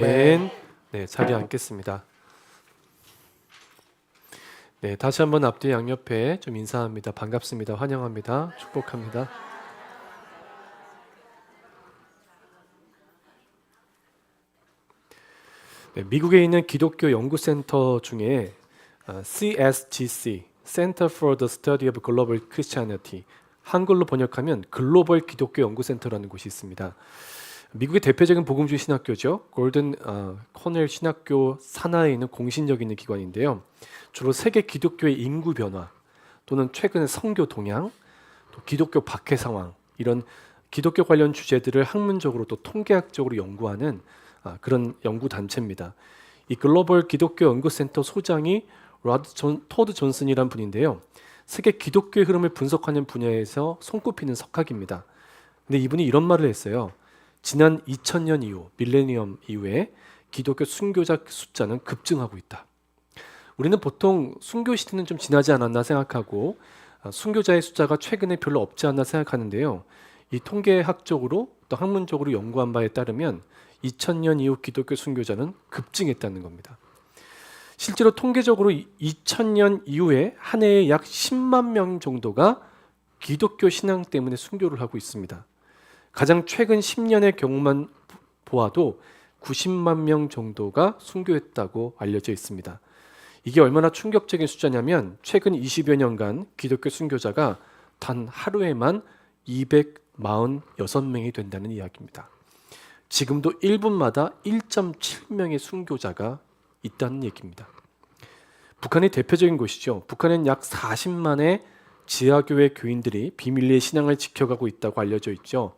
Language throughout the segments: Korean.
네, 자리에 앉겠습니다. 네, 다시 한번 앞뒤 양옆에 좀 인사합니다. 반갑습니다. 환영합니다. 축복합니다. 네, 미국에 있는 기독교 연구센터 중에 CSGC, Center for the Study of Global Christianity, 한글로 번역하면 글로벌 기독교 연구센터라는 곳이 있습니다. 미국의 대표적인 복음주의 신학교죠. 골든 코넬 신학교 산하에 있는 공신력 있는 기관인데요. 주로 세계 기독교의 인구 변화 또는 최근의 선교 동향, 또 기독교 박해 상황 이런 기독교 관련 주제들을 학문적으로 또 통계학적으로 연구하는 그런 연구 단체입니다. 이 글로벌 기독교 연구센터 소장이 토드 존슨이란 분인데요. 세계 기독교의 흐름을 분석하는 분야에서 손꼽히는 석학입니다. 근데 이분이 이런 말을 했어요. 지난 2000년 이후, 밀레니엄 이후에 기독교 순교자 숫자는 급증하고 있다. 우리는 보통 순교 시대는 좀 지나지 않았나 생각하고 순교자의 숫자가 최근에 별로 없지 않나 생각하는데요. 이 통계학적으로 또 학문적으로 연구한 바에 따르면 2000년 이후 기독교 순교자는 급증했다는 겁니다. 실제로 통계적으로 2000년 이후에 한 해에 약 10만 명 정도가 기독교 신앙 때문에 순교를 하고 있습니다. 가장 최근 10년의 경우만 보아도 90만 명 정도가 순교했다고 알려져 있습니다. 이게 얼마나 충격적인 숫자냐면 최근 20여 년간 기독교 순교자가 단 하루에만 246명이 된다는 이야기입니다. 지금도 1분마다 1.7명의 순교자가 있다는 얘기입니다. 북한이 대표적인 곳이죠. 북한엔 약 40만의 지하교회 교인들이 비밀리에 신앙을 지켜가고 있다고 알려져 있죠.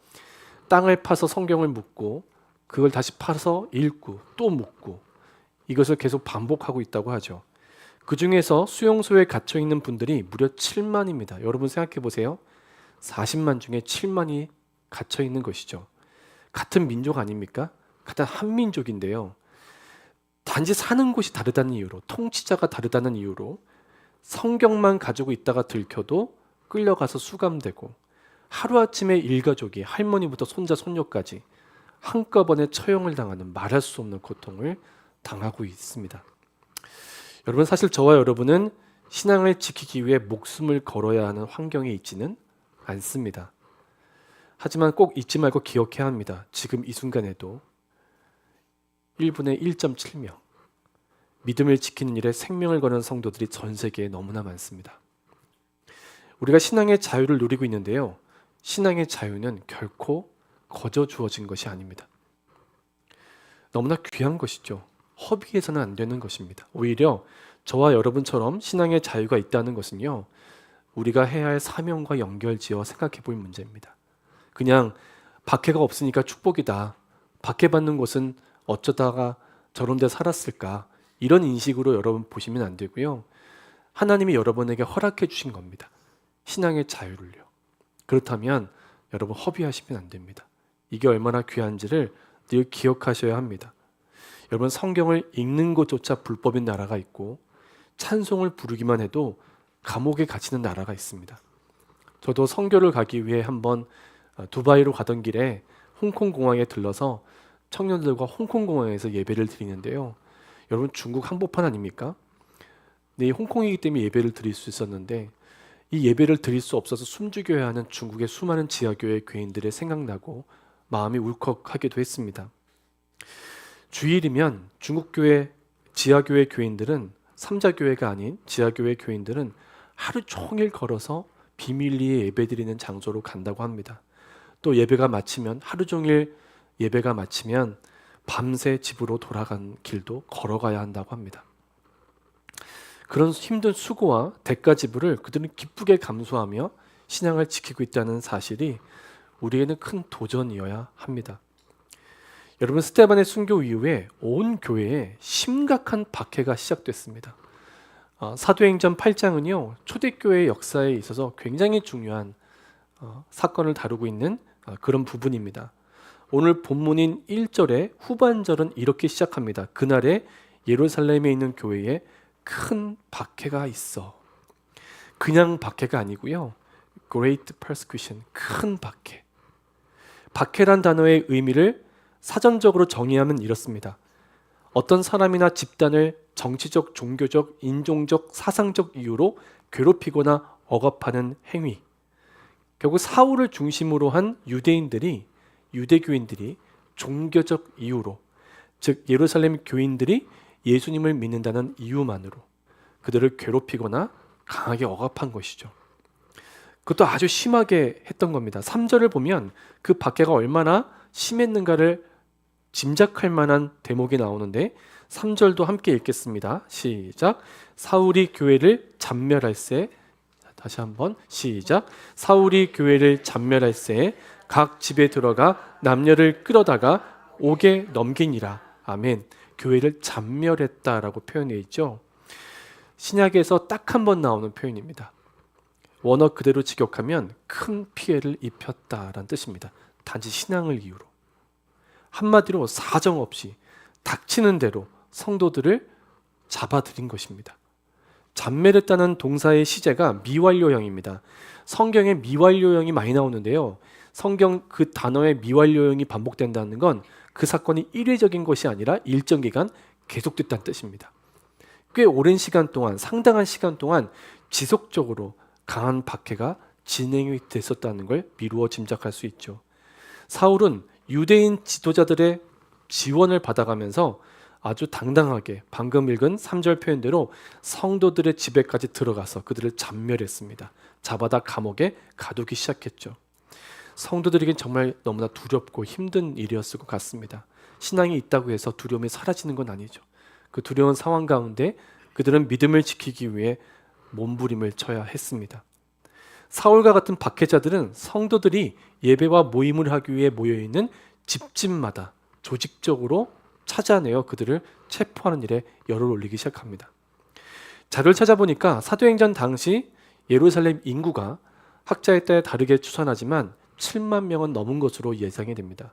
땅을 파서 성경을 묻고 그걸 다시 파서 읽고 또 묻고 이것을 계속 반복하고 있다고 하죠. 그 중에서 수용소에 갇혀 있는 분들이 무려 7만입니다. 여러분 생각해 보세요. 40만 중에 7만이 갇혀 있는 것이죠. 같은 민족 아닙니까? 같은 한민족인데요. 단지 사는 곳이 다르다는 이유로, 통치자가 다르다는 이유로 성경만 가지고 있다가 들켜도 끌려가서 수감되고 하루아침에 일가족이 할머니부터 손자 손녀까지 한꺼번에 처형을 당하는 말할 수 없는 고통을 당하고 있습니다. 여러분, 사실 저와 여러분은 신앙을 지키기 위해 목숨을 걸어야 하는 환경에 있지는 않습니다. 하지만 꼭 잊지 말고 기억해야 합니다. 지금 이 순간에도 1분의 1.7명 믿음을 지키는 일에 생명을 거는 성도들이 전 세계에 너무나 많습니다. 우리가 신앙의 자유를 누리고 있는데요. 신앙의 자유는 결코 거저 주어진 것이 아닙니다. 너무나 귀한 것이죠. 허비해서는 안 되는 것입니다. 오히려 저와 여러분처럼 신앙의 자유가 있다는 것은요. 우리가 해야 할 사명과 연결지어 생각해 볼 문제입니다. 그냥 박해가 없으니까 축복이다. 박해받는 곳은 어쩌다가 저런 데 살았을까? 이런 인식으로 여러분 보시면 안 되고요. 하나님이 여러분에게 허락해 주신 겁니다. 신앙의 자유를요. 그렇다면 여러분 허비하시면 안 됩니다. 이게 얼마나 귀한지를 늘 기억하셔야 합니다. 여러분 성경을 읽는 것조차 불법인 나라가 있고 찬송을 부르기만 해도 감옥에 갇히는 나라가 있습니다. 저도 선교를 가기 위해 한번 두바이로 가던 길에 홍콩 공항에 들러서 청년들과 홍콩 공항에서 예배를 드리는데요. 여러분 중국 한복판 아닙니까? 네, 홍콩이기 때문에 예배를 드릴 수 있었는데 이 예배를 드릴 수 없어서 숨죽여야 하는 중국의 수많은 지하교회 교인들의 생각나고 마음이 울컥하기도 했습니다. 주일이면 중국교회 지하교회 교인들은 삼자교회가 아닌 지하교회 교인들은 하루 종일 걸어서 비밀리에 예배드리는 장소로 간다고 합니다. 또 예배가 마치면 하루 종일 예배가 마치면 밤새 집으로 돌아간 길도 걸어가야 한다고 합니다. 그런 힘든 수고와 대가 지불을 그들은 기쁘게 감수하며 신앙을 지키고 있다는 사실이 우리에게는 큰 도전이어야 합니다. 여러분 스데반의 순교 이후에 온 교회에 심각한 박해가 시작됐습니다. 사도행전 8장은요. 초대교회의 역사에 있어서 굉장히 중요한 사건을 다루고 있는 그런 부분입니다. 오늘 본문인 1절의 후반절은 이렇게 시작합니다. 그날에 예루살렘에 있는 교회에 큰 박해가 있어. 그냥 박해가 아니고요. Great persecution, 큰 박해. 박해란 단어의 의미를 사전적으로 정의하면 이렇습니다. 어떤 사람이나 집단을 정치적, 종교적, 인종적, 사상적 이유로 괴롭히거나 억압하는 행위. 결국 사울을 중심으로 한 유대교인들이 종교적 이유로, 즉 예루살렘 교인들이 예수님을 믿는다는 이유만으로 그들을 괴롭히거나 강하게 억압한 것이죠. 그것도 아주 심하게 했던 겁니다. 3절을 보면 그 박해가 얼마나 심했는가를 짐작할 만한 대목이 나오는데 3절도 함께 읽겠습니다. 시작. 사울이 교회를 잔멸할세. 다시 한번 시작. 사울이 교회를 잔멸할세 각 집에 들어가 남녀를 끌어다가 옥에 넘기니라. 아멘. 교회를 잔멸했다라고 표현되어 있죠. 신약에서 딱 한 번 나오는 표현입니다. 원어 그대로 직역하면 큰 피해를 입혔다라는 뜻입니다. 단지 신앙을 이유로. 한마디로 사정없이 닥치는 대로 성도들을 잡아들인 것입니다. 잔멸했다는 동사의 시제가 미완료형입니다. 성경에 미완료형이 많이 나오는데요. 성경 그 단어의 미완료형이 반복된다는 건 그 사건이 일회적인 것이 아니라 일정 기간 계속됐다는 뜻입니다. 꽤 오랜 시간 동안, 상당한 시간 동안 지속적으로 강한 박해가 진행이 됐었다는 걸 미루어 짐작할 수 있죠. 사울은 유대인 지도자들의 지원을 받아가면서 아주 당당하게 방금 읽은 3절 표현대로 성도들의 집에까지 들어가서 그들을 잔멸했습니다. 잡아다 감옥에 가두기 시작했죠. 성도들에겐 정말 너무나 두렵고 힘든 일이었을 것 같습니다. 신앙이 있다고 해서 두려움이 사라지는 건 아니죠. 그 두려운 상황 가운데 그들은 믿음을 지키기 위해 몸부림을 쳐야 했습니다. 사울과 같은 박해자들은 성도들이 예배와 모임을 하기 위해 모여있는 집집마다 조직적으로 찾아내어 그들을 체포하는 일에 열을 올리기 시작합니다. 자료를 찾아보니까 사도행전 당시 예루살렘 인구가 학자에 따라 다르게 추산하지만 7만 명은 넘은 것으로 예상이 됩니다.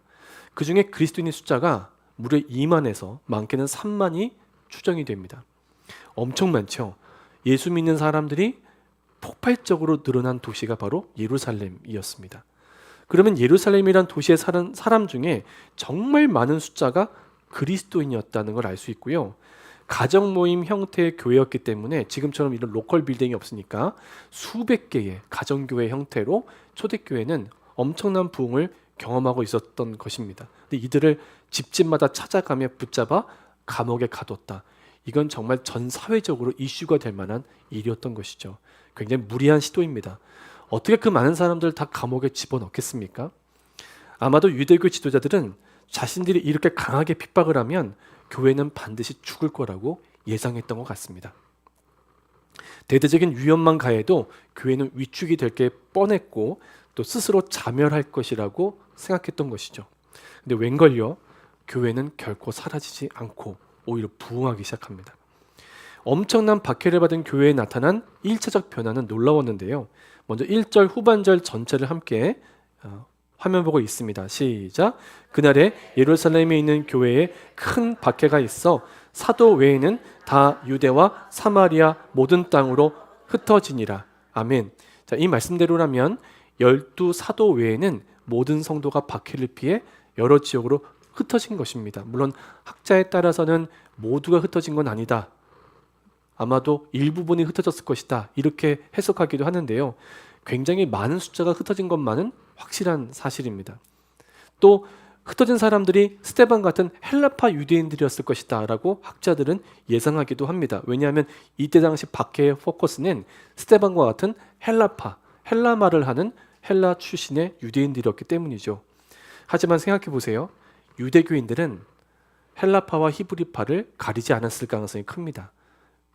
그 중에 그리스도인의 숫자가 무려 2만에서 많게는 3만이 추정이 됩니다. 엄청 많죠. 예수 믿는 사람들이 폭발적으로 늘어난 도시가 바로 예루살렘이었습니다. 그러면 예루살렘이란 도시에 사는 사람 중에 정말 많은 숫자가 그리스도인이었다는 걸 알 수 있고요. 가정 모임 형태의 교회였기 때문에 지금처럼 이런 로컬 빌딩이 없으니까 수백 개의 가정교회 형태로 초대교회는 엄청난 부흥을 경험하고 있었던 것입니다. 근데 이들을 집집마다 찾아가며 붙잡아 감옥에 가뒀다. 이건 정말 전 사회적으로 이슈가 될 만한 일이었던 것이죠. 굉장히 무리한 시도입니다. 어떻게 그 많은 사람들을 다 감옥에 집어넣겠습니까? 아마도 유대교 지도자들은 자신들이 이렇게 강하게 핍박을 하면 교회는 반드시 죽을 거라고 예상했던 것 같습니다. 대대적인 위험만 가해도 교회는 위축이 될 게 뻔했고 또 스스로 자멸할 것이라고 생각했던 것이죠. 근데 웬걸요? 교회는 결코 사라지지 않고 오히려 부흥하기 시작합니다. 엄청난 박해를 받은 교회에 나타난 1차적 변화는 놀라웠는데요. 먼저 1절 후반절 전체를 함께 화면 보고 있습니다. 시작. 그날에 예루살렘에 있는 교회에 큰 박해가 있어 사도 외에는 다 유대와 사마리아 모든 땅으로 흩어지니라. 아멘. 자, 이 말씀대로라면 12 사도 외에는 모든 성도가 박해를 피해 여러 지역으로 흩어진 것입니다. 물론 학자에 따라서는 모두가 흩어진 건 아니다. 아마도 일부분이 흩어졌을 것이다. 이렇게 해석하기도 하는데요. 굉장히 많은 숫자가 흩어진 것만은 확실한 사실입니다. 또 흩어진 사람들이 스데반 같은 헬라파 유대인들이었을 것이다 라고 학자들은 예상하기도 합니다. 왜냐하면 이때 당시 박해의 포커스는 스데반과 같은 헬라 말을 하는 헬라 출신의 유대인들이었기 때문이죠. 하지만 생각해 보세요. 유대교인들은 헬라파와 히브리파를 가리지 않았을 가능성이 큽니다.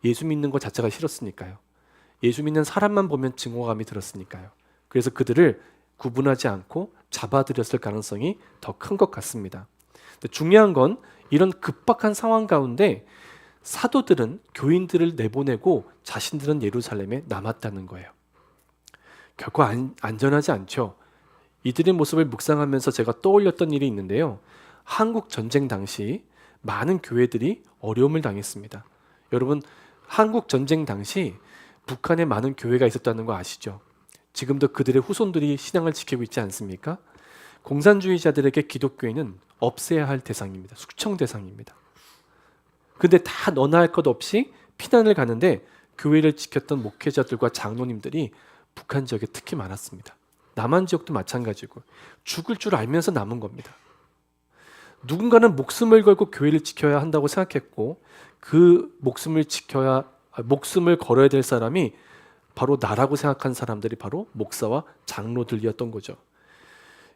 예수 믿는 것 자체가 싫었으니까요. 예수 믿는 사람만 보면 증오감이 들었으니까요. 그래서 그들을 구분하지 않고 잡아들였을 가능성이 더 큰 것 같습니다. 근데 중요한 건 이런 급박한 상황 가운데 사도들은 교인들을 내보내고 자신들은 예루살렘에 남았다는 거예요. 결코 안전하지 않죠. 이들의 모습을 묵상하면서 제가 떠올렸던 일이 있는데요. 한국 전쟁 당시 많은 교회들이 어려움을 당했습니다. 여러분, 한국 전쟁 당시 북한에 많은 교회가 있었다는 거 아시죠? 지금도 그들의 후손들이 신앙을 지키고 있지 않습니까? 공산주의자들에게 기독교회는 없애야 할 대상입니다. 숙청 대상입니다. 근데 다 너나 할 것 없이 피난을 가는데 교회를 지켰던 목회자들과 장로님들이 북한 지역에 특히 많았습니다. 남한 지역도 마찬가지고 죽을 줄 알면서 남은 겁니다. 누군가는 목숨을 걸고 교회를 지켜야 한다고 생각했고 그 목숨을 걸어야 될 사람이 바로 나라고 생각한 사람들이 바로 목사와 장로들이었던 거죠.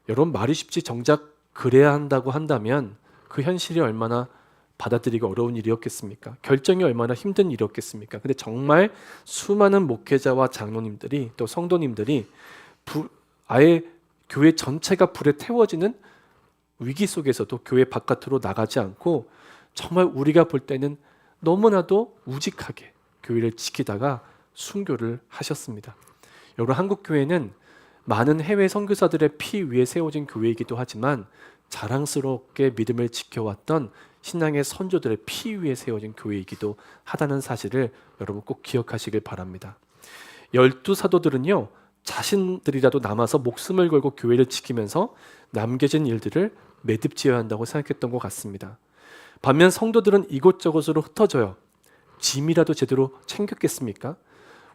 여러분, 말이 쉽지 정작 그래야 한다고 한다면 그 현실이 얼마나 받아들이기 어려운 일이었겠습니까? 결정이 얼마나 힘든 일이었겠습니까? 근데 정말 수많은 목회자와 장로님들이 또 성도님들이 아예 교회 전체가 불에 태워지는 위기 속에서도 교회 바깥으로 나가지 않고 정말 우리가 볼 때는 너무나도 우직하게 교회를 지키다가 순교를 하셨습니다. 여러분, 한국 교회는 많은 해외 선교사들의 피 위에 세워진 교회이기도 하지만 자랑스럽게 믿음을 지켜왔던 신앙의 선조들의 피 위에 세워진 교회이기도 하다는 사실을 여러분 꼭 기억하시길 바랍니다. 12사도들은요, 자신들이라도 남아서 목숨을 걸고 교회를 지키면서 남겨진 일들을 매듭지어야 한다고 생각했던 것 같습니다. 반면 성도들은 이곳저곳으로 흩어져요. 짐이라도 제대로 챙겼겠습니까?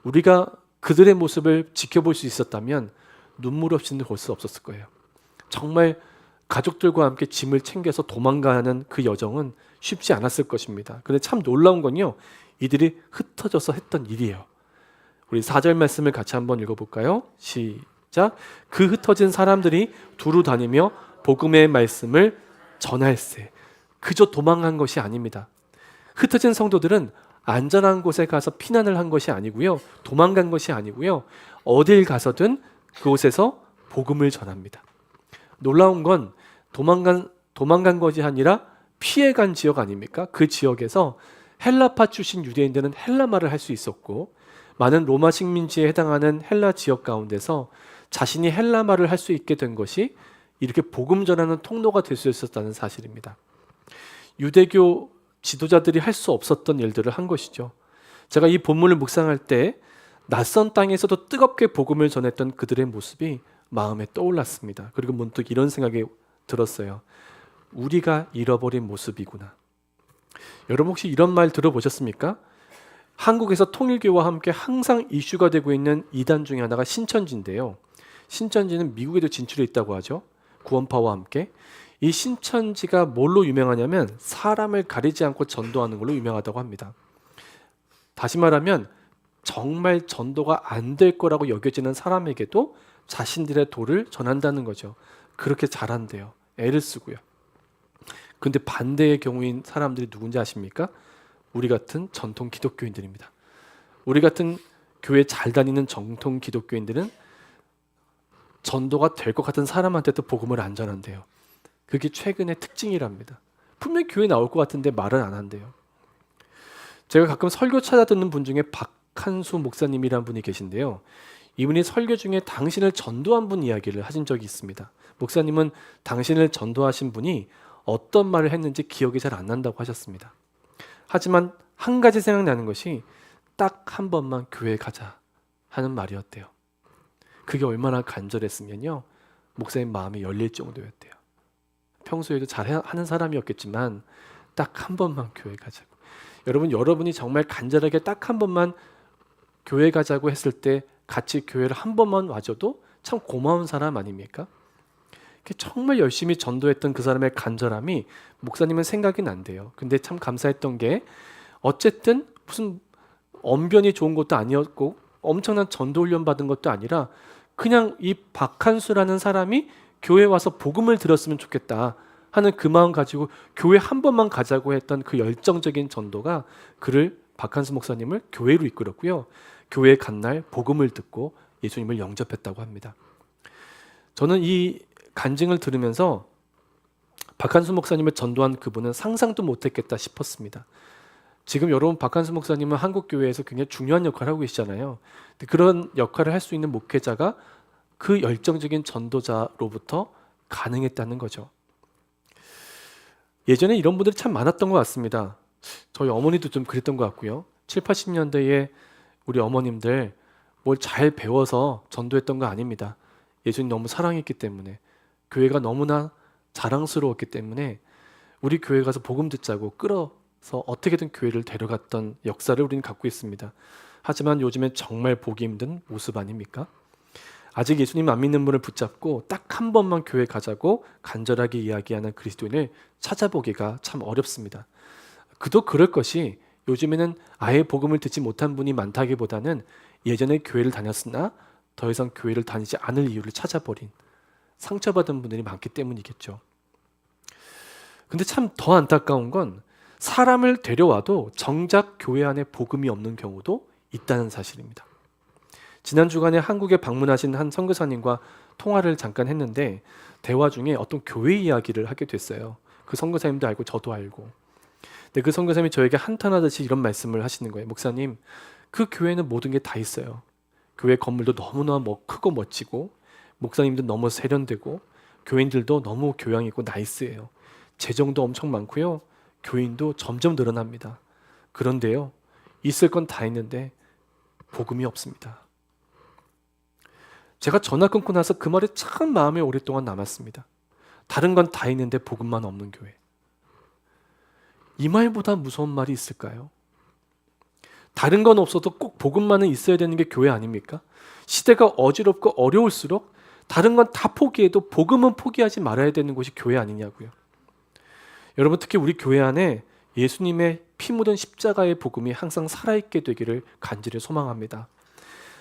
우리가 그들의 모습을 지켜볼 수 있었다면 눈물 없이는 볼 수 없었을 거예요. 정말 가족들과 함께 짐을 챙겨서 도망가는 그 여정은 쉽지 않았을 것입니다. 그런데 참 놀라운 건요, 이들이 흩어져서 했던 일이에요. 우리 4절 말씀을 같이 한번 읽어볼까요? 시작. 그 흩어진 사람들이 두루 다니며 복음의 말씀을 전할세. 그저 도망간 것이 아닙니다. 흩어진 성도들은 안전한 곳에 가서 피난을 한 것이 아니고요, 도망간 것이 아니고요, 어딜 가서든 그곳에서 복음을 전합니다. 놀라운 건 도망간 것이 아니라 피해간 지역 아닙니까? 그 지역에서 헬라파 출신 유대인들은 헬라말을 할 수 있었고 많은 로마 식민지에 해당하는 헬라 지역 가운데서 자신이 헬라말을 할 수 있게 된 것이 이렇게 복음 전하는 통로가 될 수 있었다는 사실입니다. 유대교 지도자들이 할 수 없었던 일들을 한 것이죠. 제가 이 본문을 묵상할 때 낯선 땅에서도 뜨겁게 복음을 전했던 그들의 모습이 마음에 떠올랐습니다. 그리고 문득 이런 생각이 들었어요. 우리가 잃어버린 모습이구나. 여러분, 혹시 이런 말 들어보셨습니까? 한국에서 통일교와 함께 항상 이슈가 되고 있는 이단 중에 하나가 신천지인데요. 신천지는 미국에도 진출해 있다고 하죠. 구원파와 함께. 이 신천지가 뭘로 유명하냐면 사람을 가리지 않고 전도하는 걸로 유명하다고 합니다. 다시 말하면 정말 전도가 안 될 거라고 여겨지는 사람에게도 자신들의 도를 전한다는 거죠. 그렇게 잘한대요. 애를 쓰고요. 근데 반대의 경우인 사람들이 누군지 아십니까? 우리 같은 전통 기독교인들입니다. 우리 같은 교회 잘 다니는 정통 기독교인들은 전도가 될 것 같은 사람한테도 복음을 안 전한대요. 그게 최근의 특징이랍니다. 분명히 교회 나올 것 같은데 말은 안 한대요. 제가 가끔 설교 찾아듣는 분 중에 박한수 목사님이라는 분이 계신데요. 이분이 설교 중에 당신을 전도한 분 이야기를 하신 적이 있습니다. 목사님은 당신을 전도하신 분이 어떤 말을 했는지 기억이 잘 안 난다고 하셨습니다. 하지만 한 가지 생각나는 것이 딱 한 번만 교회 가자 하는 말이었대요. 그게 얼마나 간절했으면요, 목사님 마음이 열릴 정도였대요. 평소에도 잘하는 사람이었겠지만 딱 한 번만 교회 가자고. 여러분이 정말 간절하게 딱 한 번만 교회 가자고 했을 때 같이 교회를 한 번만 와줘도 참 고마운 사람 아닙니까? 정말 열심히 전도했던 그 사람의 간절함이 목사님은 생각이 난대요. 근데 참 감사했던 게 어쨌든 무슨 언변이 좋은 것도 아니었고 엄청난 전도 훈련 받은 것도 아니라 그냥 이 박한수라는 사람이 교회 와서 복음을 들었으면 좋겠다 하는 그 마음 가지고 교회 한 번만 가자고 했던 그 열정적인 전도가 그를, 박한수 목사님을 교회로 이끌었고요. 교회에 간 날 복음을 듣고 예수님을 영접했다고 합니다. 저는 이 간증을 들으면서 박한수 목사님을 전도한 그분은 상상도 못했겠다 싶었습니다. 지금 여러분, 박한수 목사님은 한국 교회에서 굉장히 중요한 역할을 하고 계시잖아요. 그런 역할을 할 수 있는 목회자가 그 열정적인 전도자로부터 가능했다는 거죠. 예전에 이런 분들이 참 많았던 것 같습니다. 저희 어머니도 좀 그랬던 것 같고요. 7, 80년대에 우리 어머님들 뭘 잘 배워서 전도했던 거 아닙니다. 예수님 너무 사랑했기 때문에, 교회가 너무나 자랑스러웠기 때문에 우리 교회 가서 복음 듣자고 끌어 어떻게든 교회를 데려갔던 역사를 우리는 갖고 있습니다. 하지만 요즘엔 정말 보기 힘든 모습 아닙니까? 아직 예수님 안 믿는 분을 붙잡고 딱 한 번만 교회 가자고 간절하게 이야기하는 그리스도인을 찾아보기가 참 어렵습니다. 그도 그럴 것이 요즘에는 아예 복음을 듣지 못한 분이 많다기보다는 예전에 교회를 다녔으나 더 이상 교회를 다니지 않을 이유를 찾아버린 상처받은 분들이 많기 때문이겠죠. 근데 참 더 안타까운 건 사람을 데려와도 정작 교회 안에 복음이 없는 경우도 있다는 사실입니다. 지난 주간에 한국에 방문하신 한 선교사님과 통화를 잠깐 했는데 대화 중에 어떤 교회 이야기를 하게 됐어요. 그 선교사님도 알고 저도 알고. 근데 그 선교사님이 저에게 한탄하듯이 이런 말씀을 하시는 거예요. 목사님, 그 교회는 모든 게 다 있어요. 교회 건물도 너무나 크고 멋지고 목사님도 너무 세련되고 교인들도 너무 교양 있고 나이스해요. 재정도 엄청 많고요. 교인도 점점 늘어납니다. 그런데요, 있을 건 다 있는데 복음이 없습니다. 제가 전화 끊고 나서 그 말이 참 마음에 오랫동안 남았습니다. 다른 건 다 있는데 복음만 없는 교회. 이 말보다 무서운 말이 있을까요? 다른 건 없어도 꼭 복음만은 있어야 되는 게 교회 아닙니까? 시대가 어지럽고 어려울수록 다른 건 다 포기해도 복음은 포기하지 말아야 되는 곳이 교회 아니냐고요. 여러분, 특히 우리 교회 안에 예수님의 피 묻은 십자가의 복음이 항상 살아있게 되기를 간절히 소망합니다.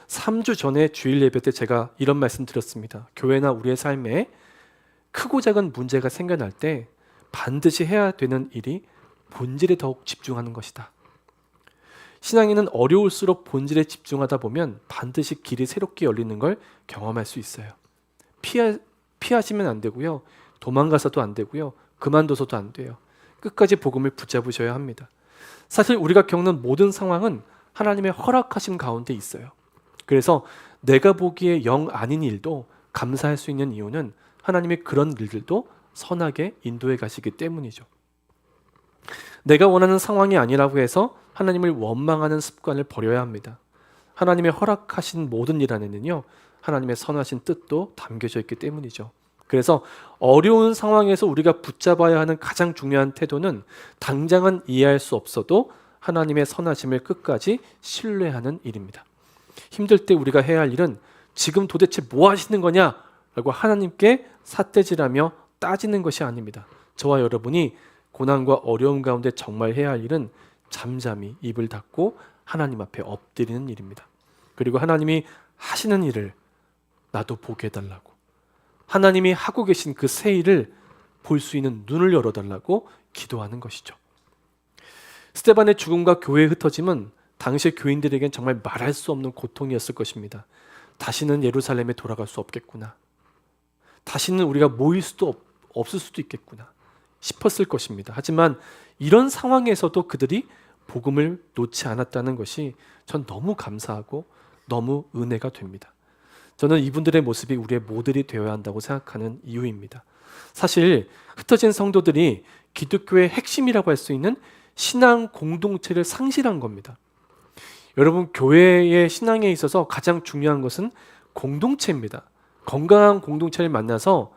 3주 전에 주일 예배 때 제가 이런 말씀 드렸습니다. 교회나 우리의 삶에 크고 작은 문제가 생겨날 때 반드시 해야 되는 일이 본질에 더욱 집중하는 것이다. 신앙인은 어려울수록 본질에 집중하다 보면 반드시 길이 새롭게 열리는 걸 경험할 수 있어요. 피하시면 안 되고요. 도망가서도 안 되고요. 그만둬서도 안 돼요. 끝까지 복음을 붙잡으셔야 합니다. 사실 우리가 겪는 모든 상황은 하나님의 허락하심 가운데 있어요. 그래서 내가 보기에 영 아닌 일도 감사할 수 있는 이유는 하나님의 그런 일들도 선하게 인도해 가시기 때문이죠. 내가 원하는 상황이 아니라고 해서 하나님을 원망하는 습관을 버려야 합니다. 하나님의 허락하신 모든 일 안에는요, 하나님의 선하신 뜻도 담겨져 있기 때문이죠. 그래서 어려운 상황에서 우리가 붙잡아야 하는 가장 중요한 태도는 당장은 이해할 수 없어도 하나님의 선하심을 끝까지 신뢰하는 일입니다. 힘들 때 우리가 해야 할 일은 지금 도대체 뭐 하시는 거냐라고 하나님께 삿대질하며 따지는 것이 아닙니다. 저와 여러분이 고난과 어려움 가운데 정말 해야 할 일은 잠잠히 입을 닫고 하나님 앞에 엎드리는 일입니다. 그리고 하나님이 하시는 일을 나도 보게 해달라고, 하나님이 하고 계신 그 새 일을 볼 수 있는 눈을 열어달라고 기도하는 것이죠. 스데반의 죽음과 교회의 흩어짐은 당시 교인들에겐 정말 말할 수 없는 고통이었을 것입니다. 다시는 예루살렘에 돌아갈 수 없겠구나. 다시는 우리가 모일 수도 없을 수도 있겠구나 싶었을 것입니다. 하지만 이런 상황에서도 그들이 복음을 놓지 않았다는 것이 전 너무 감사하고 너무 은혜가 됩니다. 저는 이분들의 모습이 우리의 모델이 되어야 한다고 생각하는 이유입니다. 사실 흩어진 성도들이 기독교의 핵심이라고 할 수 있는 신앙 공동체를 상실한 겁니다. 여러분, 교회의 신앙에 있어서 가장 중요한 것은 공동체입니다. 건강한 공동체를 만나서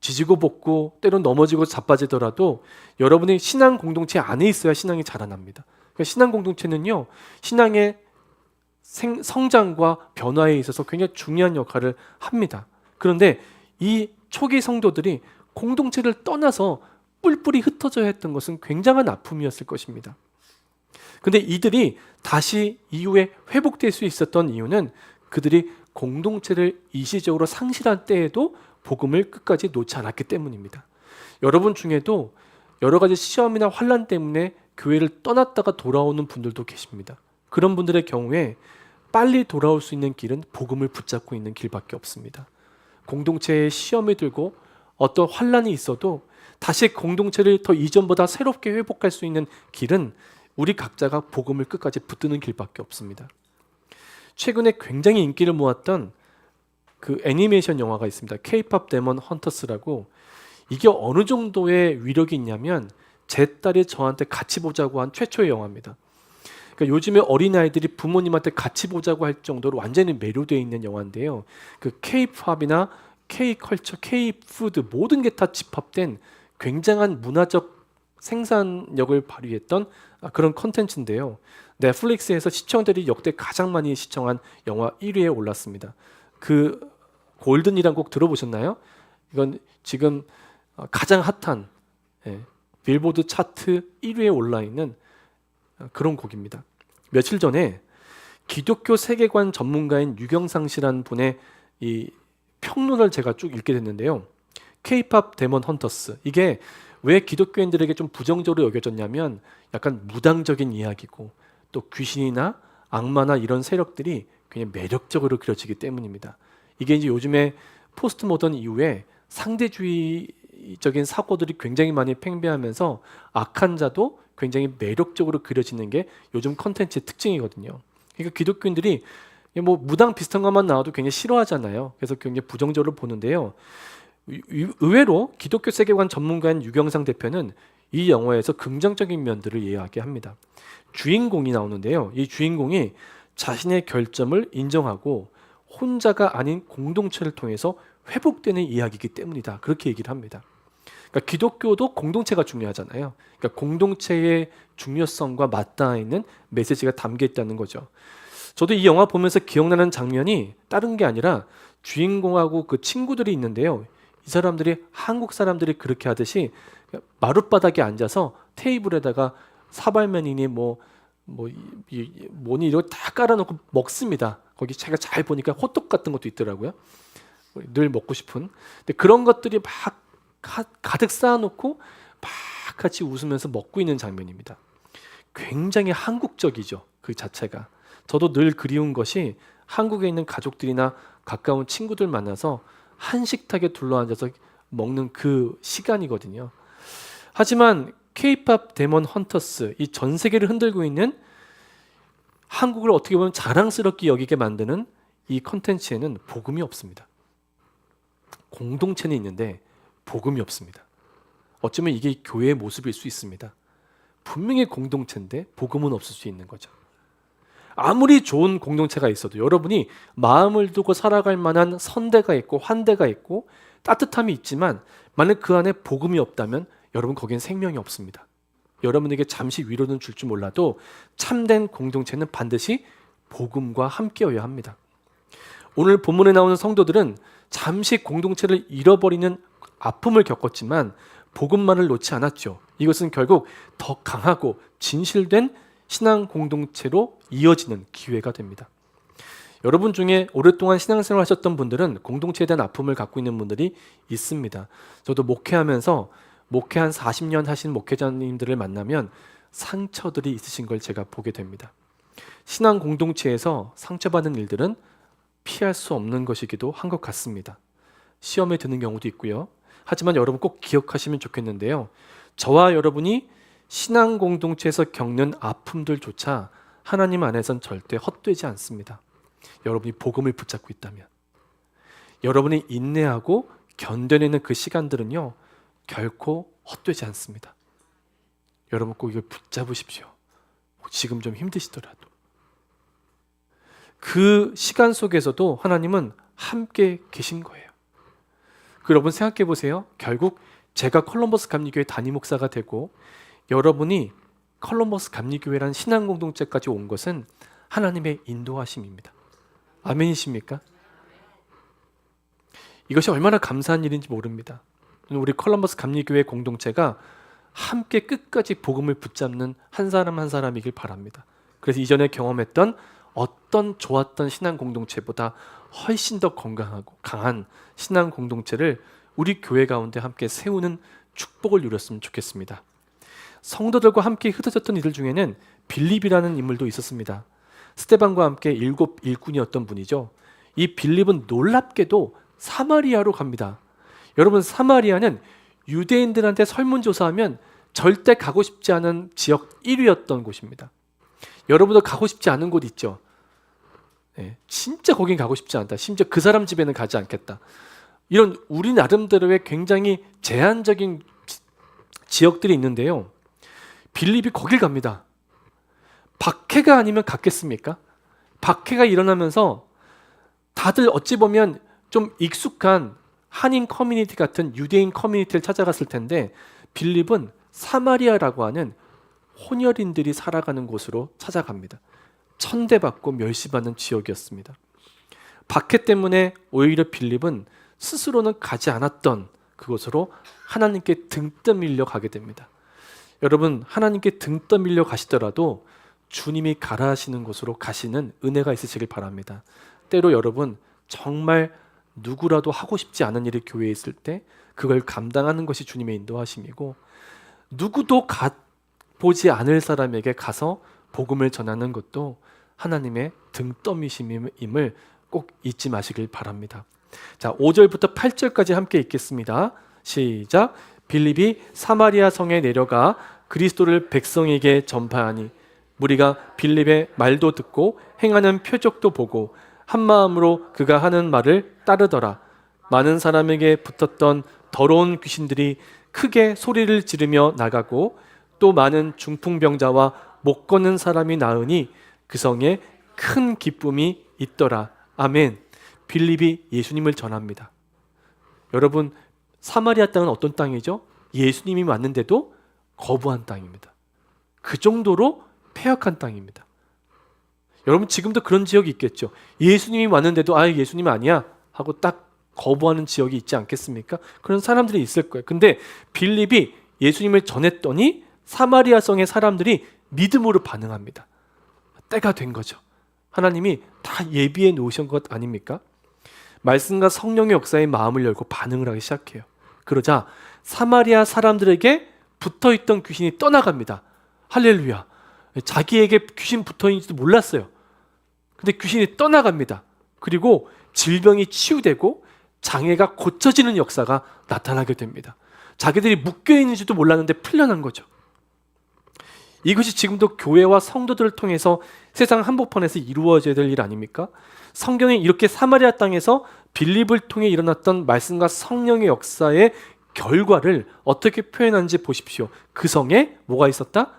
지지고 볶고 때론 넘어지고 자빠지더라도 여러분이 신앙 공동체 안에 있어야 신앙이 자라납니다. 그러니까 신앙 공동체는요, 신앙의 성장과 변화에 있어서 굉장히 중요한 역할을 합니다. 그런데 이 초기 성도들이 공동체를 떠나서 뿔뿔이 흩어져야 했던 것은 굉장한 아픔이었을 것입니다. 근데 이들이 다시 이후에 회복될 수 있었던 이유는 그들이 공동체를 일시적으로 상실한 때에도 복음을 끝까지 놓지 않았기 때문입니다. 여러분 중에도 여러 가지 시험이나 환난 때문에 교회를 떠났다가 돌아오는 분들도 계십니다. 그런 분들의 경우에 빨리 돌아올 수 있는 길은 복음을 붙잡고 있는 길밖에 없습니다. 공동체에 시험이 들고 어떤 환난이 있어도 다시 공동체를 더 이전보다 새롭게 회복할 수 있는 길은 우리 각자가 복음을 끝까지 붙드는 길밖에 없습니다. 최근에 굉장히 인기를 모았던 그 애니메이션 영화가 있습니다. K-pop 데몬 헌터스라고. 이게 어느 정도의 위력이 있냐면 제 딸이 저한테 같이 보자고 한 최초의 영화입니다. 그러니까 요즘에 어린아이들이 부모님한테 같이 보자고 할 정도로 완전히 매료되어 있는 영화인데요. 그 K-팝이나 K-컬처, K-푸드 모든 게 다 집합된 굉장한 문화적 생산력을 발휘했던 그런 컨텐츠인데요. 넷플릭스에서 시청자들이 역대 가장 많이 시청한 영화 1위에 올랐습니다. 그 골든이란 곡 들어보셨나요? 이건 지금 가장 핫한 빌보드 차트 1위에 올라 있는 그런 곡입니다. 며칠 전에 기독교 세계관 전문가인 유경상 씨라는 분의 이 평론을 제가 쭉 읽게 됐는데요. K-팝 데몬 헌터스, 이게 왜 기독교인들에게 좀 부정적으로 여겨졌냐면 약간 무당적인 이야기고 또 귀신이나 악마나 이런 세력들이 굉장히 매력적으로 그려지기 때문입니다. 이게 이제 요즘에 포스트 모던 이후에 상대주의적인 사고들이 굉장히 많이 팽배하면서 악한 자도 굉장히 매력적으로 그려지는 게 요즘 컨텐츠의 특징이거든요. 그러니까 기독교인들이 뭐 무당 비슷한 것만 나와도 굉장히 싫어하잖아요. 그래서 굉장히 부정적으로 보는데요. 의외로 기독교 세계관 전문가인 유경상 대표는 이 영화에서 긍정적인 면들을 이야기합니다. 주인공이 나오는데요. 이 주인공이 자신의 결점을 인정하고 혼자가 아닌 공동체를 통해서 회복되는 이야기이기 때문이다. 그렇게 얘기를 합니다. 그러니까 기독교도 공동체가 중요하잖아요. 그러니까 공동체의 중요성과 맞닿아 있는 메시지가 담겨 있다는 거죠. 저도 이 영화 보면서 기억나는 장면이 다른 게 아니라 주인공하고 그 친구들이 있는데요. 이 사람들이 한국 사람들이 그렇게 하듯이 마룻바닥에 앉아서 테이블에다가 사발면이니 뭐니 이거 다 깔아놓고 먹습니다. 거기 제가 잘 보니까 호떡 같은 것도 있더라고요. 늘 먹고 싶은. 근데 그런 것들이 막 가득 쌓아놓고 막 같이 웃으면서 먹고 있는 장면입니다. 굉장히 한국적이죠. 그 자체가. 저도 늘 그리운 것이 한국에 있는 가족들이나 가까운 친구들 만나서 한식탁에 둘러앉아서 먹는 그 시간이거든요. 하지만 K-팝 데몬 헌터스, 이 전 세계를 흔들고 있는 한국을 어떻게 보면 자랑스럽게 여기게 만드는 이 컨텐츠에는 복음이 없습니다. 공동체는 있는데 복음이 없습니다. 어쩌면 이게 교회의 모습일 수 있습니다. 분명히 공동체인데 복음은 없을 수 있는 거죠. 아무리 좋은 공동체가 있어도 여러분이 마음을 두고 살아갈 만한 선대가 있고 환대가 있고 따뜻함이 있지만 만약 그 안에 복음이 없다면 여러분 거기엔 생명이 없습니다. 여러분에게 잠시 위로는 줄 줄 몰라도 참된 공동체는 반드시 복음과 함께여야 합니다. 오늘 본문에 나오는 성도들은 잠시 공동체를 잃어버리는 아픔을 겪었지만 복음만을 놓지 않았죠. 이것은 결국 더 강하고 진실된 신앙 공동체로 이어지는 기회가 됩니다. 여러분 중에 오랫동안 신앙생활 하셨던 분들은 공동체에 대한 아픔을 갖고 있는 분들이 있습니다. 저도 목회하면서 목회 한 40년 하신 목회자님들을 만나면 상처들이 있으신 걸 제가 보게 됩니다. 신앙 공동체에서 상처받는 일들은 피할 수 없는 것이기도 한 것 같습니다. 시험에 드는 경우도 있고요. 하지만 여러분 꼭 기억하시면 좋겠는데요. 저와 여러분이 신앙 공동체에서 겪는 아픔들조차 하나님 안에선 절대 헛되지 않습니다. 여러분이 복음을 붙잡고 있다면, 여러분이 인내하고 견뎌내는 그 시간들은요 결코 헛되지 않습니다. 여러분 꼭 이걸 붙잡으십시오. 지금 좀 힘드시더라도 그 시간 속에서도 하나님은 함께 계신 거예요. 여러분 생각해 보세요. 결국 제가 콜럼버스 감리교회 담임 목사가 되고 여러분이 콜럼버스 감리교회라는 신앙 공동체까지 온 것은 하나님의 인도하심입니다. 아멘이십니까? 이것이 얼마나 감사한 일인지 모릅니다. 우리 콜럼버스 감리교회 공동체가 함께 끝까지 복음을 붙잡는 한 사람 한 사람이길 바랍니다. 그래서 이전에 경험했던 어떤 좋았던 신앙 공동체보다 훨씬 더 건강하고 강한 신앙 공동체를 우리 교회 가운데 함께 세우는 축복을 누렸으면 좋겠습니다. 성도들과 함께 흩어졌던 이들 중에는 빌립이라는 인물도 있었습니다. 스데반과 함께 7 일꾼이었던 분이죠. 이 빌립은 놀랍게도 사마리아로 갑니다. 여러분 사마리아는 유대인들한테 설문조사하면 절대 가고 싶지 않은 지역 1위였던 곳입니다. 여러분도 가고 싶지 않은 곳 있죠? 네, 진짜 거긴 가고 싶지 않다. 심지어 그 사람 집에는 가지 않겠다. 이런 우리 나름대로의 굉장히 제한적인 지역들이 있는데요. 빌립이 거길 갑니다. 박해가 아니면 갔겠습니까? 박해가 일어나면서 다들 어찌 보면 좀 익숙한 한인 커뮤니티 같은 유대인 커뮤니티를 찾아갔을 텐데 빌립은 사마리아라고 하는 혼혈인들이 살아가는 곳으로 찾아갑니다. 천대받고 멸시받는 지역이었습니다. 박해 때문에 오히려 빌립은 스스로는 가지 않았던 그곳으로 하나님께 등 떠밀려 가게 됩니다. 여러분, 하나님께 등 떠밀려 가시더라도 주님이 가라 하시는 곳으로 가시는 은혜가 있으시길 바랍니다. 때로 여러분, 정말 누구라도 하고 싶지 않은 일이 교회에 있을 때 그걸 감당하는 것이 주님의 인도하심이고, 누구도 보지 않을 사람에게 가서 복음을 전하는 것도 하나님의 등 떠미심임을 꼭 잊지 마시길 바랍니다. 자, 5절부터 8절까지 함께 읽겠습니다. 시작. 빌립이 사마리아 성에 내려가 그리스도를 백성에게 전파하니 무리가 빌립의 말도 듣고 행하는 표적도 보고 한 마음으로 그가 하는 말을 따르더라. 많은 사람에게 붙었던 더러운 귀신들이 크게 소리를 지르며 나가고 또 많은 중풍병자와 못 걷는 사람이 나으니 그 성에 큰 기쁨이 있더라. 아멘. 빌립이 예수님을 전합니다. 여러분, 사마리아 땅은 어떤 땅이죠? 예수님이 왔는데도 거부한 땅입니다. 그 정도로 폐역한 땅입니다. 여러분, 지금도 그런 지역이 있겠죠. 예수님이 왔는데도 아, 예수님 아니야 하고 딱 거부하는 지역이 있지 않겠습니까? 그런 사람들이 있을 거예요. 근데 빌립이 예수님을 전했더니 사마리아 성의 사람들이 믿음으로 반응합니다. 때가 된 거죠. 하나님이 다 예비해 놓으신 것 아닙니까? 말씀과 성령의 역사에 마음을 열고 반응을 하기 시작해요. 그러자 사마리아 사람들에게 붙어있던 귀신이 떠나갑니다. 할렐루야. 자기에게 귀신 붙어있는지도 몰랐어요. 근데 귀신이 떠나갑니다. 그리고 질병이 치유되고 장애가 고쳐지는 역사가 나타나게 됩니다. 자기들이 묶여있는지도 몰랐는데 풀려난 거죠. 이것이 지금도 교회와 성도들을 통해서 세상 한복판에서 이루어져야 될 일 아닙니까? 성경이 이렇게 사마리아 땅에서 빌립을 통해 일어났던 말씀과 성령의 역사의 결과를 어떻게 표현하는지 보십시오. 그 성에 뭐가 있었다?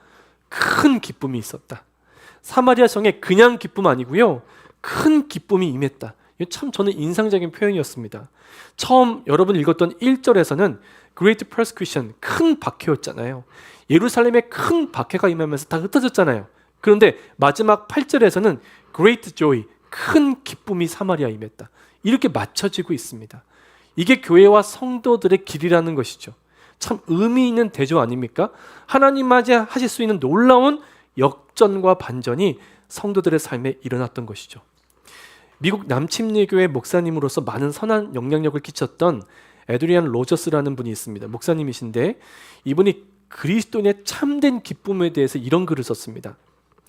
큰 기쁨이 있었다. 사마리아 성에 그냥 기쁨 아니고요, 큰 기쁨이 임했다. 참 저는 인상적인 표현이었습니다. 처음 여러분 읽었던 1절에서는 Great Persecution, 큰 박해였잖아요. 예루살렘에 큰 박해가 임하면서 다 흩어졌잖아요. 그런데 마지막 8절에서는 Great Joy, 큰 기쁨이 사마리아에 임했다. 이렇게 맞춰지고 있습니다. 이게 교회와 성도들의 길이라는 것이죠. 참 의미 있는 대조 아닙니까? 하나님 맞이 하실 수 있는 놀라운 역전과 반전이 성도들의 삶에 일어났던 것이죠. 미국 남침례교회 목사님으로서 많은 선한 영향력을 끼쳤던 에드리안 로저스라는 분이 있습니다. 목사님이신데 이분이 그리스도인의 참된 기쁨에 대해서 이런 글을 썼습니다.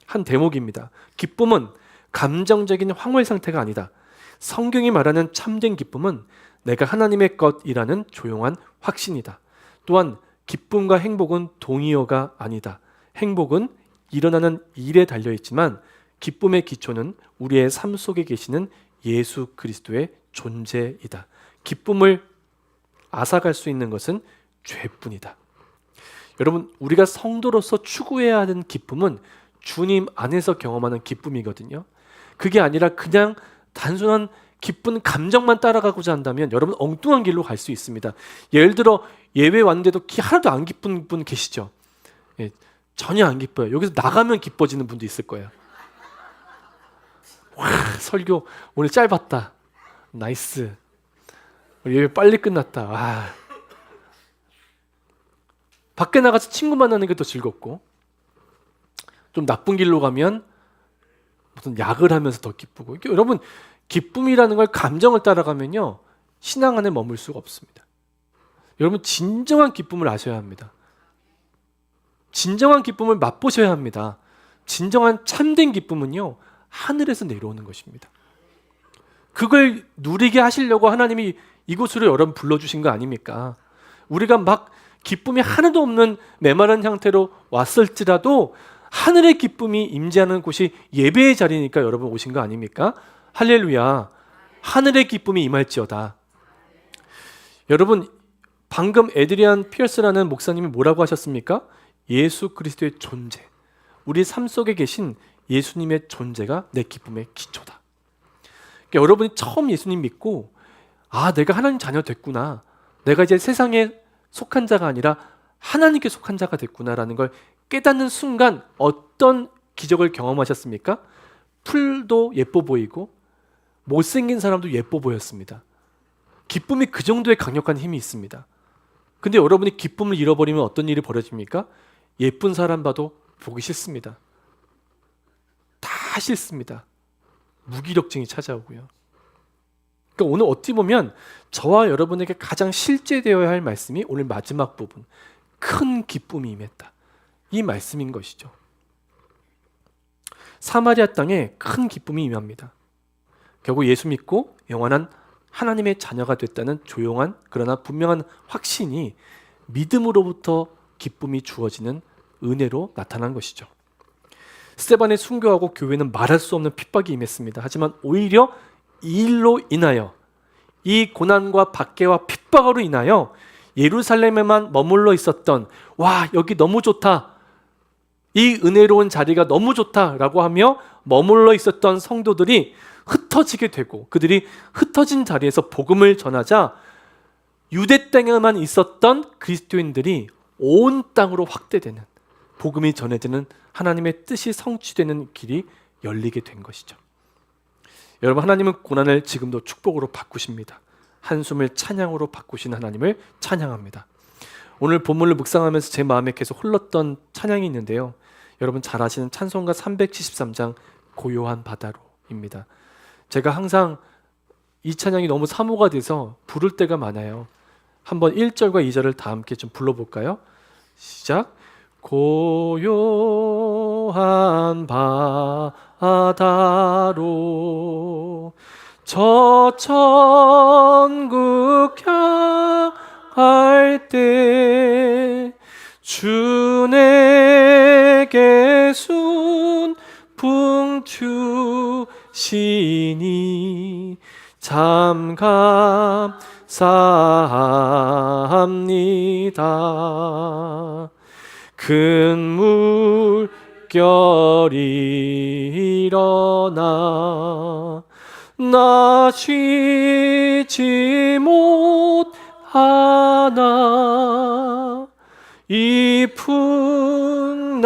한 대목입니다. 기쁨은 감정적인 황홀 상태가 아니다. 성경이 말하는 참된 기쁨은 내가 하나님의 것이라는 조용한 확신이다. 또한 기쁨과 행복은 동의어가 아니다. 행복은 일어나는 일에 달려있지만 기쁨의 기초는 우리의 삶 속에 계시는 예수 그리스도의 존재이다. 기쁨을 앗아갈 수 있는 것은 죄뿐이다. 여러분, 우리가 성도로서 추구해야 하는 기쁨은 주님 안에서 경험하는 기쁨이거든요. 그게 아니라 그냥 단순한 기쁜 감정만 따라가고자 한다면 여러분 엉뚱한 길로 갈 수 있습니다. 예를 들어 예배 왔는데도 하나도 안 기쁜 분 계시죠? 예, 전혀 안 기뻐요. 여기서 나가면 기뻐지는 분도 있을 거예요. 와, 설교 오늘 짧았다. 나이스. 예배 빨리 끝났다. 와. 밖에 나가서 친구 만나는 게 더 즐겁고, 좀 나쁜 길로 가면 무슨 약을 하면서 더 기쁘고. 여러분, 기쁨이라는 걸 감정을 따라가면요 신앙 안에 머물 수가 없습니다. 여러분, 진정한 기쁨을 아셔야 합니다. 진정한 기쁨을 맛보셔야 합니다. 진정한 참된 기쁨은요 하늘에서 내려오는 것입니다. 그걸 누리게 하시려고 하나님이 이곳으로 여러분 불러주신 거 아닙니까? 우리가 막 기쁨이 하나도 없는 메마른 형태로 왔을지라도 하늘의 기쁨이 임재하는 곳이 예배의 자리니까 여러분 오신 거 아닙니까? 할렐루야. 하늘의 기쁨이 임할지어다. 여러분, 방금 에드리안 피어스라는 목사님이 뭐라고 하셨습니까? 예수 그리스도의 존재, 우리 삶 속에 계신 예수님의 존재가 내 기쁨의 기초다. 그러니까 여러분이 처음 예수님 믿고 아, 내가 하나님 자녀 됐구나, 내가 이제 세상에 속한 자가 아니라 하나님께 속한 자가 됐구나라는 걸 깨닫는 순간 어떤 기적을 경험하셨습니까? 풀도 예뻐 보이고 못생긴 사람도 예뻐 보였습니다. 기쁨이 그 정도의 강력한 힘이 있습니다. 근데 여러분이 기쁨을 잃어버리면 어떤 일이 벌어집니까? 예쁜 사람 봐도 보기 싫습니다. 다 싫습니다. 무기력증이 찾아오고요. 그러니까 오늘 어찌 보면 저와 여러분에게 가장 실제되어야 할 말씀이 오늘 마지막 부분, 큰 기쁨이 임했다, 이 말씀인 것이죠. 사마리아 땅에 큰 기쁨이 임합니다. 결국 예수 믿고 영원한 하나님의 자녀가 됐다는 조용한 그러나 분명한 확신이 믿음으로부터 기쁨이 주어지는 은혜로 나타난 것이죠. 스데반의 순교하고 교회는 말할 수 없는 핍박이 임했습니다. 하지만 오히려 이 일로 인하여, 이 고난과 박해와 핍박으로 인하여 예루살렘에만 머물러 있었던, 와 여기 너무 좋다, 이 은혜로운 자리가 너무 좋다라고 하며 머물러 있었던 성도들이 흩어지게 되고, 그들이 흩어진 자리에서 복음을 전하자 유대 땅에만 있었던 그리스도인들이 온 땅으로 확대되는, 복음이 전해지는 하나님의 뜻이 성취되는 길이 열리게 된 것이죠. 여러분, 하나님은 고난을 지금도 축복으로 바꾸십니다. 한숨을 찬양으로 바꾸신 하나님을 찬양합니다. 오늘 본문을 묵상하면서 제 마음에 계속 흘렀던 찬양이 있는데요, 여러분 잘 아시는 찬송가 373장 고요한 바다로입니다. 제가 항상 이 찬양이 너무 사모가 돼서 부를 때가 많아요. 한번 1절과 2절을 다 함께 좀 불러볼까요? 시작. 고요한 바다로 저 천국 향할 때 주 내게 순풍 주시니 참 감사합니다. 큰 물결이 일어나 나 쉬지 못하나 이 풍랑으로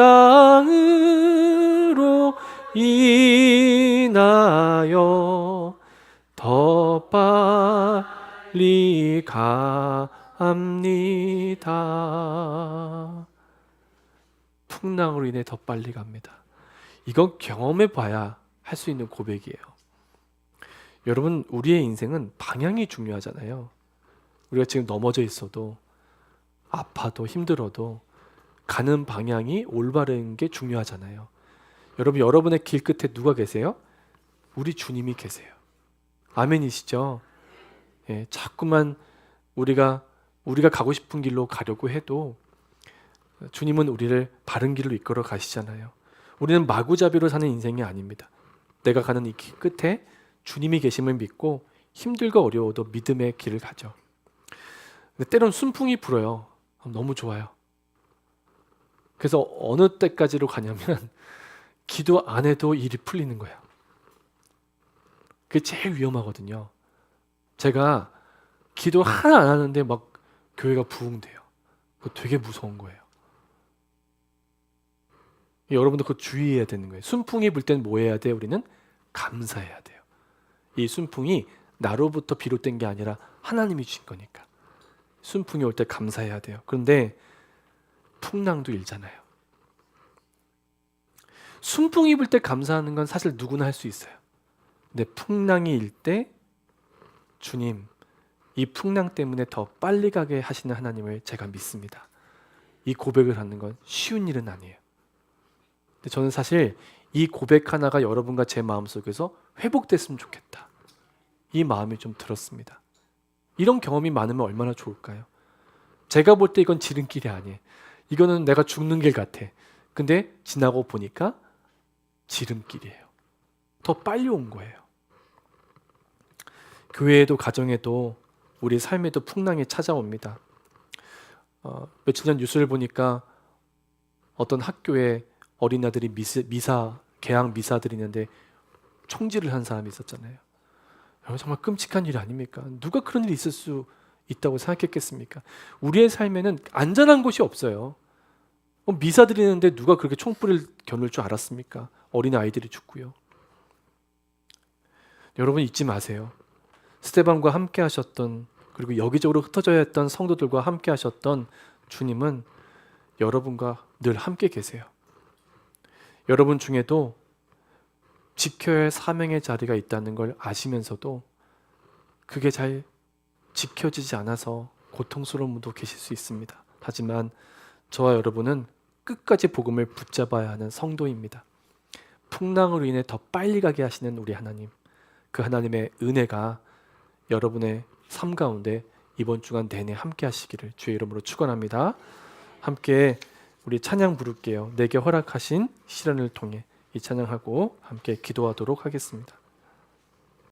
인하여 더 빨리 갑니다. 풍랑으로 인해 더 빨리 갑니다. 이건 경험해 봐야 할 수 있는 고백이에요. 여러분, 우리의 인생은 방향이 중요하잖아요. 우리가 지금 넘어져 있어도, 아파도, 힘들어도 가는 방향이 올바른 게 중요하잖아요. 여러분, 여러분의 길 끝에 누가 계세요? 우리 주님이 계세요. 아멘이시죠? 예, 자꾸만 우리가 가고 싶은 길로 가려고 해도 주님은 우리를 바른 길로 이끌어 가시잖아요. 우리는 마구잡이로 사는 인생이 아닙니다. 내가 가는 이 길 끝에 주님이 계심을 믿고 힘들고 어려워도 믿음의 길을 가죠. 근데 때론 순풍이 불어요. 너무 좋아요. 그래서 어느 때까지로 가냐면 기도 안 해도 일이 풀리는 거예요. 그게 제일 위험하거든요. 제가 기도 하나 안 하는데 막 교회가 부흥돼요. 그거 되게 무서운 거예요. 여러분도 그거 주의해야 되는 거예요. 순풍이 불 땐 뭐 해야 돼요? 우리는 감사해야 돼요. 이 순풍이 나로부터 비롯된 게 아니라 하나님이 주신 거니까. 순풍이 올 때 감사해야 돼요. 그런데 풍랑도 일잖아요. 순풍이 불 때 감사하는 건 사실 누구나 할 수 있어요. 근데 풍랑이 일 때 주님, 이 풍랑 때문에 더 빨리 가게 하시는 하나님을 제가 믿습니다. 이 고백을 하는 건 쉬운 일은 아니에요. 근데 저는 사실 이 고백 하나가 여러분과 제 마음속에서 회복됐으면 좋겠다, 이 마음이 좀 들었습니다. 이런 경험이 많으면 얼마나 좋을까요? 제가 볼 때 이건 지름길이 아니에요. 이거는 내가 죽는 길 같아. 근데 지나고 보니까 지름길이에요. 더 빨리 온 거예요. 교회에도 가정에도 우리 삶에도 풍랑이 찾아옵니다. 며칠 전 뉴스를 보니까 어떤 학교에 어린아들이 개학 미사 드리는데 총질을 한 사람이 있었잖아요. 여러분, 정말 끔찍한 일 아닙니까? 누가 그런 일이 있을 수 있다고 생각했겠습니까? 우리의 삶에는 안전한 곳이 없어요. 미사 드리는데 누가 그렇게 총불을 겨눌 줄 알았습니까? 어린 아이들이 죽고요. 여러분 잊지 마세요. 스데반과 함께 하셨던, 그리고 여기저기로 흩어져 있던 성도들과 함께 하셨던 주님은 여러분과 늘 함께 계세요. 여러분 중에도 지켜야 할 사명의 자리가 있다는 걸 아시면서도 그게 잘 지켜지지 않아서 고통스러운 분도 계실 수 있습니다. 하지만 저와 여러분은 끝까지 복음을 붙잡아야 하는 성도입니다. 풍랑으로 인해 더 빨리 가게 하시는 우리 하나님, 그 하나님의 은혜가 여러분의 삶 가운데 이번 주간 내내 함께 하시기를 주의 이름으로 축원합니다. 함께 우리 찬양 부를게요. 내게 허락하신 시련을 통해 이 찬양하고 함께 기도하도록 하겠습니다.